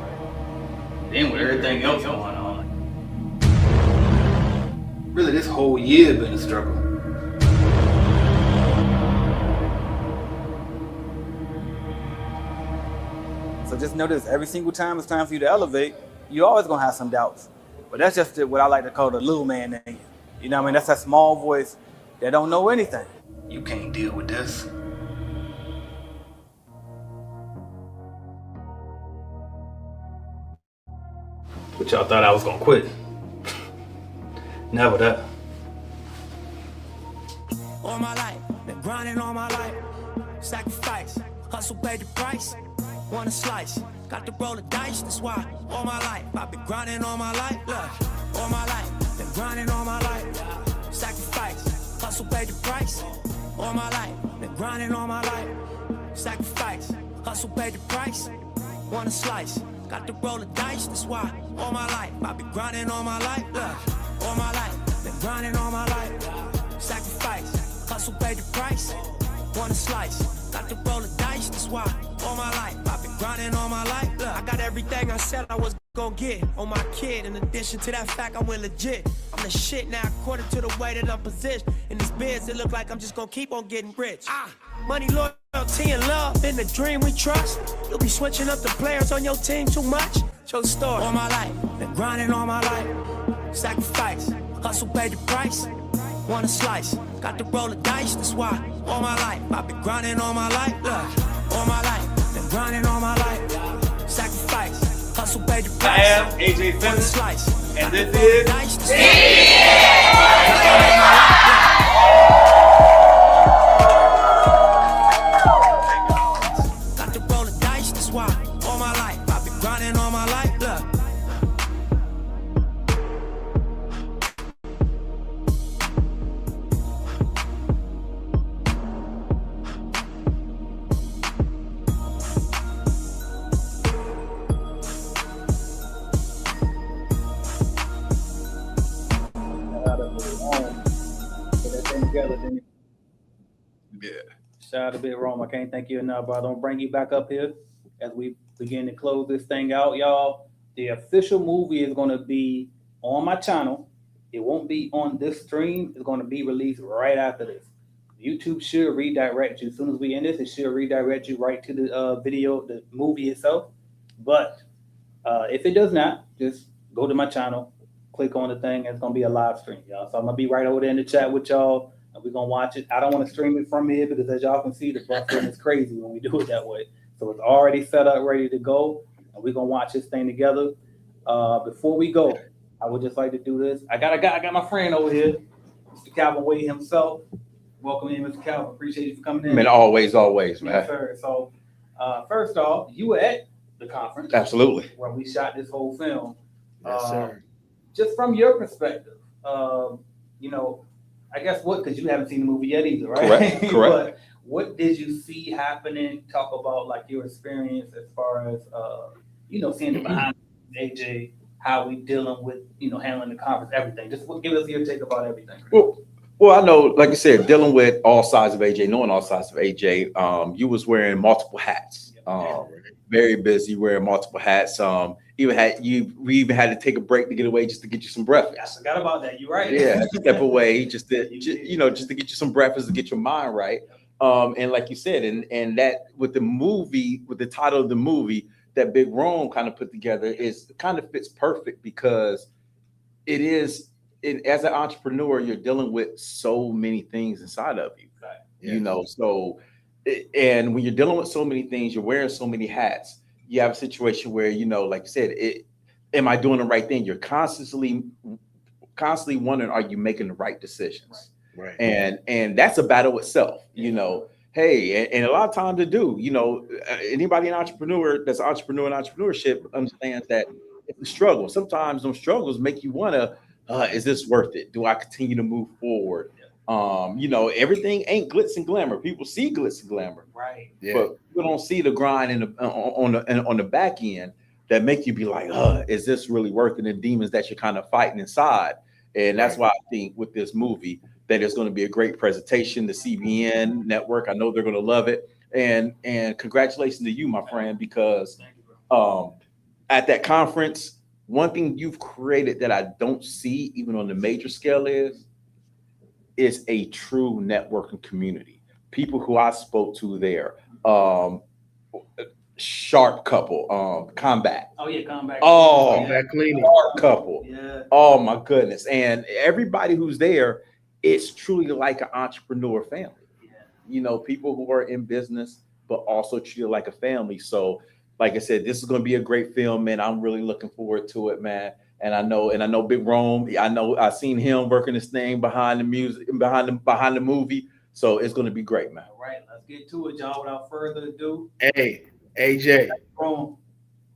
then with everything else going on. Really, this whole year been a struggle. So just know this, every single time it's time for you to elevate, you're always gonna have some doubts. But that's just what I like to call the little man in you. You know what I mean? That's that small voice that don't know anything. You can't deal with this. But y'all thought I was gonna quit. Never that. All my life, been grinding all my life. Sacrifice, hustle, pay the price. Want a slice, got to roll the dice. That's why all my life I've been grinding all my life. Look, all my life, been grinding all my life. Sacrifice, hustle, pay the price. All my life, been grinding all my life. Sacrifice, hustle, pay the price. Want a slice, got to roll the dice. That's why all my life I've been grinding all my life. Look, all my life, been grinding all my life. Sacrifice, hustle, pay the price. Want a slice, got to roll the dice. That's why all my life I've been grinding all my life. Look, I got everything I said I was gonna get on my kid. In addition to that fact, I went legit. I'm the shit now according to the way that I'm positioned. In this biz, it look like I'm just gonna keep on getting rich. Money, loyalty, and love in the dream we trust. You'll be switching up the players on your team too much. Show the story. All my life, been grinding all my life. Sacrifice, hustle, pay the price. Want a slice, got to roll the dice. That's why all my life I've been grinding all my life. Look, all my life, been grinding all my life. Sacrifice, hustle, pay the price. I am AJ Simmons, Slice, and this is got to roll the dice. That's why all my life I've been grinding all my life. Look. yeah. Shout out to Big Rome. I can't thank you enough, bro. I'm gonna bring you back up here as we begin to close this thing out, y'all. The official movie is gonna be on my channel. It won't be on this stream. It's gonna be released right after this. YouTube should redirect you. As soon as we end this, it should redirect you right to the video, the movie itself. But if it does not, just go to my channel, click on the thing, and it's gonna be a live stream, y'all. So I'm gonna be right over there in the chat with y'all. And we're gonna watch it. I don't want to stream it from here because as y'all can see, the buffering is crazy when we do it that way. So it's already set up, ready to go, and we're gonna watch this thing together. Before we go, I would just like to do this. I got my friend over here, Mr. Calvin Wade himself. Welcome in, Mr. Calvin. Appreciate you for coming in. Man, always, man. Yes, sir. So first off, you were at the conference. Absolutely. Where we shot this whole film. Yes, sir. Just from your perspective, you know, I guess because you haven't seen the movie yet either, right? Correct. But what did you see happening? Talk about like your experience as far as you know, seeing it behind AJ, how we dealing with, you know, handling the conference, everything. Just give us your take about everything. Well, I know, like I said, dealing with all sides of AJ, knowing all sides of AJ, you was wearing multiple hats. Very busy wearing multiple hats. We even had to take a break to get away just to get you some breakfast. I forgot about that. You're right. Yeah, step away just to get you some breakfast to get your mind right. And like you said, and that with the movie, with the title of the movie that Big Rome kind of put together is kind of fits perfect because as an entrepreneur, you're dealing with so many things inside of you. Right. You know, so and when you're dealing with so many things, you're wearing so many hats. You have a situation where, you know, like you said, am I doing the right thing? You're constantly wondering, are you making the right decisions? Right. And that's a battle itself, you know. Hey, and a lot of times to do, you know, anybody an entrepreneur that's an entrepreneur in entrepreneurship understands that it's a struggle. Sometimes those struggles make you want to, is this worth it? Do I continue to move forward? You know, everything ain't glitz and glamour. People see glitz and glamour, Right. Yeah. but people don't see the grind on the back end that make you be like, is this really worth it? And demons that you're kind of fighting inside. And that's why I think with this movie that it's going to be a great presentation. The CBN network, I know they're going to love it. And congratulations to you, my friend, because at that conference, one thing you've created that I don't see even on the major scale is a true networking community. People who I spoke to there, sharp couple, combat. Oh yeah, combat. Oh, Combat cleaning. sharp couple. Yeah. Oh my goodness. And everybody who's there, it's truly like an entrepreneur family. You know, people who are in business, but also treated like a family. So, like I said, this is going to be a great film, man. I'm really looking forward to it, man. And I know Big Rome. I've seen him working this thing behind the music, behind the movie. So it's going to be great, man. All right, let's get to it, y'all. Without further ado, Hey, AJ. Rome.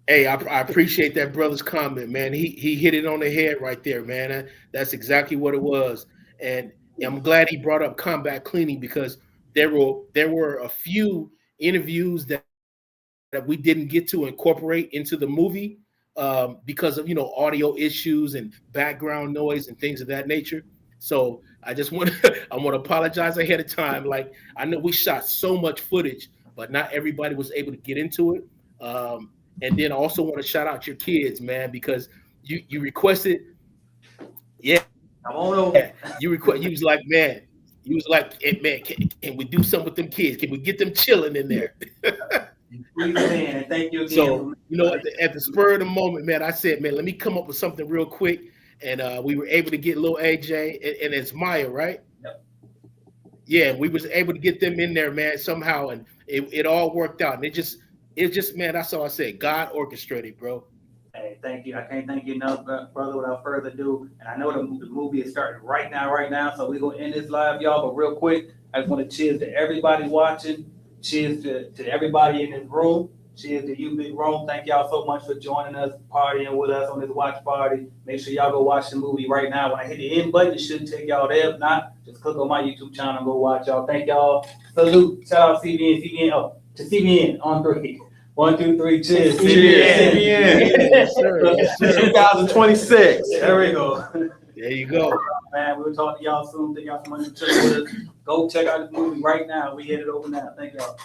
Hey, I appreciate that brother's comment, man. He hit it on the head right there, man. That's exactly what it was. And I'm glad he brought up combat cleaning, because there were a few interviews that we didn't get to incorporate into the movie because of, audio issues and background noise and things of that nature. So I just want to apologize ahead of time. Like, I know we shot so much footage, but not everybody was able to get into it. And then I also want to shout out your kids, man, because you requested, yeah. Come on over. You was like, man, hey, man, can we do something with them kids? Can we get them chilling in there? And thank you again. So, at the spur of the moment, man, I said, man, let me come up with something real quick. And we were able to get little AJ and it's Maya, right? Yep. Yeah, we was able to get them in there, man, somehow. And it all worked out. And it just, man, that's all I said. God orchestrated, bro. Hey, thank you. I can't thank you enough, brother. Without further ado, and I know the movie is starting right now. So we're gonna end this live, y'all. But real quick, I just want to cheers to everybody watching. Cheers to everybody in this room. Cheers to you, Big Rome. Thank y'all so much for joining us, partying with us on this watch party. Make sure y'all go watch the movie right now. When I hit the end button, it should take y'all there. If not, just click on my YouTube channel and go watch, y'all. Thank y'all. Salute. Shout out CBN. Oh, to CBN on 3. 1, 2, 3, cheers. CBN. Yes, sir. 2026. There we go. There you go. Man, we'll talk to y'all soon. Thank y'all so much for checking with us. Go check out this movie right now. We hit it over now. Thank y'all.